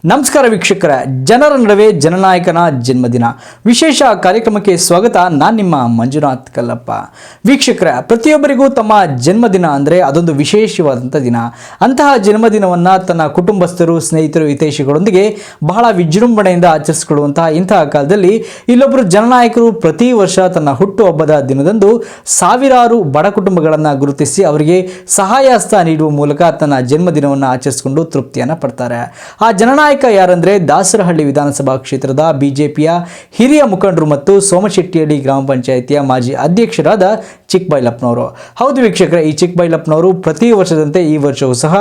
ನಮಸ್ಕಾರ ವೀಕ್ಷಕರ, ಜನರ ನಡುವೆ ಜನನಾಯಕನ ಜನ್ಮದಿನ ವಿಶೇಷ ಕಾರ್ಯಕ್ರಮಕ್ಕೆ ಸ್ವಾಗತ. ನಾನು ನಿಮ್ಮ ಮಂಜುನಾಥ್ ಕಲ್ಲಪ್ಪ. ವೀಕ್ಷಕರ, ಪ್ರತಿಯೊಬ್ಬರಿಗೂ ತಮ್ಮ ಜನ್ಮದಿನ ಅಂದರೆ ಅದೊಂದು ವಿಶೇಷವಾದಂಥ ದಿನ. ಅಂತಹ ಜನ್ಮದಿನವನ್ನು ತನ್ನ ಕುಟುಂಬಸ್ಥರು, ಸ್ನೇಹಿತರು, ಹಿತೈಷಿಗಳೊಂದಿಗೆ ಬಹಳ ವಿಜೃಂಭಣೆಯಿಂದ ಆಚರಿಸಿಕೊಳ್ಳುವಂತಹ ಇಂತಹ ಕಾಲದಲ್ಲಿ ಇಲ್ಲೊಬ್ಬರು ಜನನಾಯಕರು ಪ್ರತಿ ವರ್ಷ ತನ್ನ ಹುಟ್ಟುಹಬ್ಬದ ದಿನದಂದು ಸಾವಿರಾರು ಬಡ ಕುಟುಂಬಗಳನ್ನು ಗುರುತಿಸಿ ಅವರಿಗೆ ಸಹಾಯ ಹಸ್ತ ನೀಡುವ ಮೂಲಕ ತನ್ನ ಜನ್ಮದಿನವನ್ನು ಆಚರಿಸಿಕೊಂಡು ತೃಪ್ತಿಯನ್ನು ಪಡ್ತಾರೆ. ಆ ಜನನಾಯಕ ಯಾರಂದ್ರೆ ದಾಸರಹಳ್ಳಿ ವಿಧಾನಸಭಾ ಕ್ಷೇತ್ರದ ಬಿಜೆಪಿಯ ಹಿರಿಯ ಮುಖಂಡರು ಮತ್ತು ಸೋಮಶೆಟ್ಟಿಹಳ್ಳಿ ಗ್ರಾಮ ಪಂಚಾಯಿತಿಯ ಮಾಜಿ ಅಧ್ಯಕ್ಷರಾದ ಚಿಕ್ಕಬೈಲಪ್ಪನವರು. ಹೌದು ವೀಕ್ಷಕರೇ, ಈ ಚಿಕ್ಕಬೈಲಪ್ಪನವರು ಪ್ರತಿ ವರ್ಷದಂತೆ ಈ ವರ್ಷವೂ ಸಹ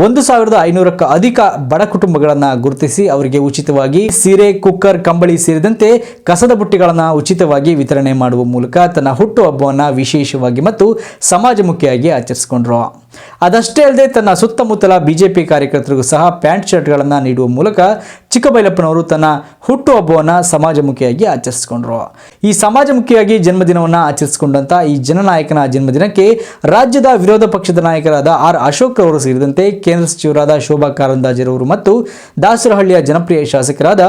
1500ಕ್ಕೂ ಅಧಿಕ ಬಡ ಕುಟುಂಬಗಳನ್ನು ಗುರುತಿಸಿ ಅವರಿಗೆ ಉಚಿತವಾಗಿ ಸೀರೆ, ಕುಕ್ಕರ್, ಕಂಬಳಿ ಸೇರಿದಂತೆ ಕಸದ ಬುಟ್ಟಿಗಳನ್ನು ಉಚಿತವಾಗಿ ವಿತರಣೆ ಮಾಡುವ ಮೂಲಕ ತನ್ನ ಹುಟ್ಟುಹಬ್ಬವನ್ನು ವಿಶೇಷವಾಗಿ ಮತ್ತು ಸಮಾಜಮುಖಿಯಾಗಿ ಆಚರಿಸಿಕೊಂಡ್ರು. ಅದಷ್ಟೇ ಅಲ್ಲದೆ ತನ್ನ ಸುತ್ತಮುತ್ತಲ ಬಿಜೆಪಿ ಕಾರ್ಯಕರ್ತರಿಗೂ ಸಹ ಪ್ಯಾಂಟ್ ಶರ್ಟ್ಗಳನ್ನು ನೀಡುವ ಮೂಲಕ ಚಿಕ್ಕಬೈಲಪ್ಪನವರು ತನ್ನ ಹುಟ್ಟುಹಬ್ಬವನ್ನು ಸಮಾಜಮುಖಿಯಾಗಿ ಆಚರಿಸಿಕೊಂಡ್ರು. ಈ ಸಮಾಜಮುಖಿಯಾಗಿ ಜನ್ಮದಿನವನ್ನು ಆಚರಿಸಿಕೊಂಡಂಥ ಈ ಜನನಾಯಕನ ಜನ್ಮದಿನಕ್ಕೆ ರಾಜ್ಯದ ವಿರೋಧ ಪಕ್ಷದ ನಾಯಕರಾದ ಆರ್ ಅಶೋಕ್ ಅವರು ಸೇರಿದಂತೆ ಕೇಂದ್ರ ಸಚಿವರಾದ ಶೋಭಾ ಕಾರಂದ್ಲಾಜೆರವರು ಮತ್ತು ದಾಸರಹಳ್ಳಿಯ ಜನಪ್ರಿಯ ಶಾಸಕರಾದ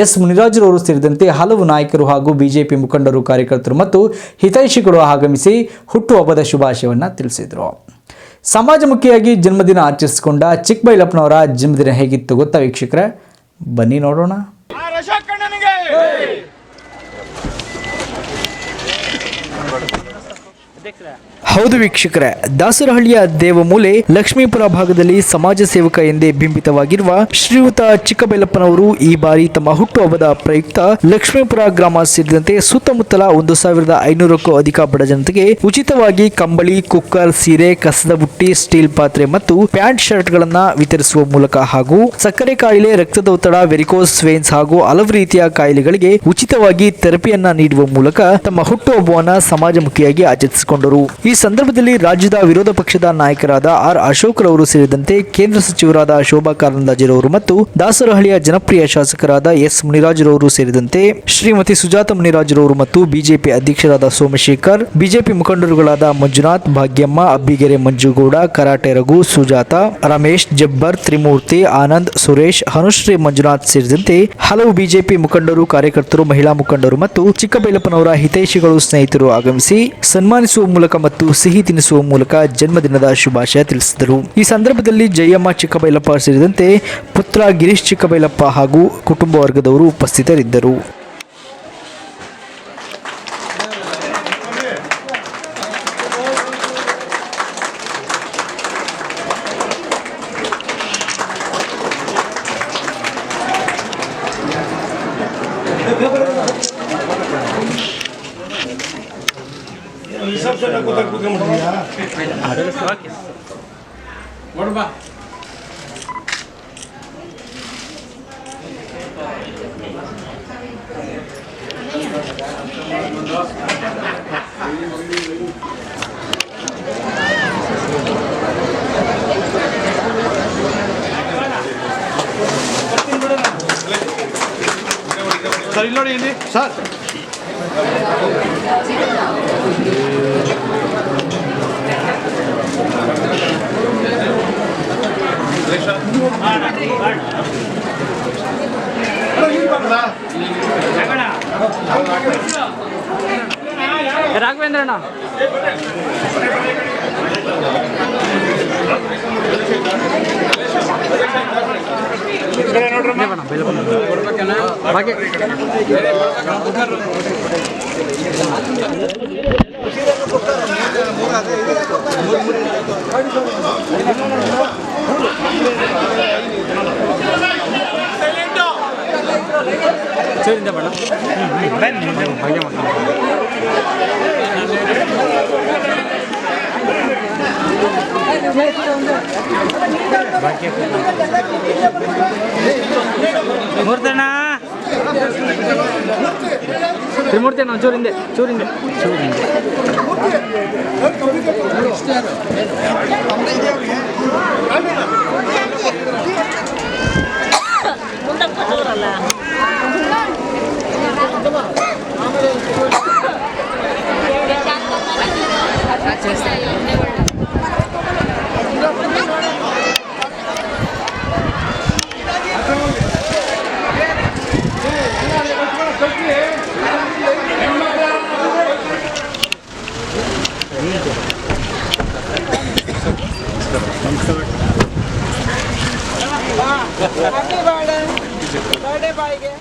ಎಸ್ ಮುನಿರಾಜುರವರು ಸೇರಿದಂತೆ ಹಲವು ನಾಯಕರು ಹಾಗೂ ಬಿಜೆಪಿ ಮುಖಂಡರು, ಕಾರ್ಯಕರ್ತರು ಮತ್ತು ಹಿತೈಷಿಗಳು ಆಗಮಿಸಿ ಹುಟ್ಟುಹಬ್ಬದ ಶುಭಾಶಯವನ್ನು ತಿಳಿಸಿದರು. ಸಮಾಜಮುಖಿಯಾಗಿ ಜನ್ಮದಿನ ಆಚರಿಸಿಕೊಂಡ ಚಿಕ್ಕಬೈಲಪ್ಪನವರ ಜನ್ಮದಿನ ಹೇಗಿತ್ತು ಗೊತ್ತಾ ವೀಕ್ಷಕರೇ? ಬನ್ನಿ ನೋಡೋಣ. ಹೌದು ವೀಕ್ಷಕರೇ, ದಾಸರಹಳ್ಳಿಯ ದೇವಮೂಲೆ ಲಕ್ಷ್ಮೀಪುರ ಭಾಗದಲ್ಲಿ ಸಮಾಜ ಸೇವಕ ಎಂದೇ ಬಿಂಬಿತವಾಗಿರುವ ಶ್ರೀಯುತ ಚಿಕ್ಕಬೈಲಪ್ಪನವರು ಈ ಬಾರಿ ತಮ್ಮ ಹುಟ್ಟುಹಬ್ಬದ ಪ್ರಯುಕ್ತ ಲಕ್ಷ್ಮೀಪುರ ಗ್ರಾಮ ಸೇರಿದಂತೆ ಸುತ್ತಮುತ್ತಲ 1500ಕ್ಕೂ ಅಧಿಕ ಬಡ ಜನತೆಗೆ ಉಚಿತವಾಗಿ ಕಂಬಳಿ, ಕುಕ್ಕರ್, ಸೀರೆ, ಕಸದ ಬುಟ್ಟಿ, ಸ್ಟೀಲ್ ಪಾತ್ರೆ ಮತ್ತು ಪ್ಯಾಂಟ್ ಶರ್ಟ್ ಗಳನ್ನ ವಿತರಿಸುವ ಮೂಲಕ ಹಾಗೂ ಸಕ್ಕರೆ ಕಾಯಿಲೆ, ರಕ್ತದೊತ್ತಡ, ವೆರಿಕೋಸ್ ವೇನ್ಸ್ ಹಾಗೂ ಹಲವು ರೀತಿಯ ಕಾಯಿಲೆಗಳಿಗೆ ಉಚಿತವಾಗಿ ಥೆರಪಿಯನ್ನ ನೀಡುವ ಮೂಲಕ ತಮ್ಮ ಹುಟ್ಟುಹಬ್ಬವನ್ನು ಸಮಾಜಮುಖಿಯಾಗಿ ಆಚರಿಸಿಕೊಂಡರು. ಈ ಸಂದರ್ಭದಲ್ಲಿ ರಾಜ್ಯದ ವಿರೋಧ ಪಕ್ಷದ ನಾಯಕರಾದ ಆರ್ ಅಶೋಕ್ ರವರು ಸೇರಿದಂತೆ ಕೇಂದ್ರ ಸಚಿವರಾದ ಶೋಭಾ ಕಾರಂದ್ಲಾಜೆರವರು ಮತ್ತು ದಾಸರಹಳ್ಳಿಯ ಜನಪ್ರಿಯ ಶಾಸಕರಾದ ಎಸ್ ಮುನಿರಾಜುರವರು ಸೇರಿದಂತೆ ಶ್ರೀಮತಿ ಸುಜಾತ ಮುನಿರಾಜುರವರು ಮತ್ತು ಬಿಜೆಪಿ ಅಧ್ಯಕ್ಷರಾದ ಸೋಮಶೇಖರ್, ಬಿಜೆಪಿ ಮುಖಂಡರುಗಳಾದ ಮಂಜುನಾಥ್, ಭಾಗ್ಯಮ್ಮ, ಅಬ್ಬಿಗೆರೆ ಮಂಜುಗೌಡ, ಕರಾಟೆ ರಘು, ಸುಜಾತ, ರಮೇಶ್, ಜಬ್ಬರ್, ತ್ರಿಮೂರ್ತಿ, ಆನಂದ್, ಸುರೇಶ್, ಹನುಶ್ರೀ ಮಂಜುನಾಥ್ ಸೇರಿದಂತೆ ಹಲವು ಬಿಜೆಪಿ ಮುಖಂಡರು, ಕಾರ್ಯಕರ್ತರು, ಮಹಿಳಾ ಮುಖಂಡರು ಮತ್ತು ಚಿಕ್ಕಬೈಲಪ್ಪನವರ ಹಿತೈಷಿಗಳು, ಸ್ನೇಹಿತರು ಆಗಮಿಸಿ ಸನ್ಮಾನಿಸುವ ಮೂಲಕ ಮತ್ತು ಸಿಹಿ ತಿನ್ನಿಸುವ ಮೂಲಕ ಜನ್ಮದಿನದ ಶುಭಾಶಯ ತಿಳಿಸಿದರು. ಈ ಸಂದರ್ಭದಲ್ಲಿ ಜಯಮ್ಮ ಚಿಕ್ಕಬೈಲಪ್ಪ ಸೇರಿದಂತೆ ಪುತ್ರ ಗಿರೀಶ್ ಚಿಕ್ಕಬೈಲಪ್ಪ ಹಾಗೂ ಕುಟುಂಬ ವರ್ಗದವರು ಉಪಸ್ಥಿತರಿದ್ದರು. ಸರ್ ಇಲ್ಲಿ ನೋಡಿ ಇಲ್ಲಿ ಸರ್ ರಾಘವೇಂದ್ರಣ್ಣ ಸರಿಯಿಂದ ಬೇಡ ಹಾಗೆ ಮೂರ್ತಣ್ಣ ತ್ರಿಮೂರ್ತಿ ಅಣ್ಣ ಚೂರಿಂದೆ ಚೂರಿಂದೆ ಚೂರಿಂದೆ ನಡೆ ಬಾಯಿಗೆ.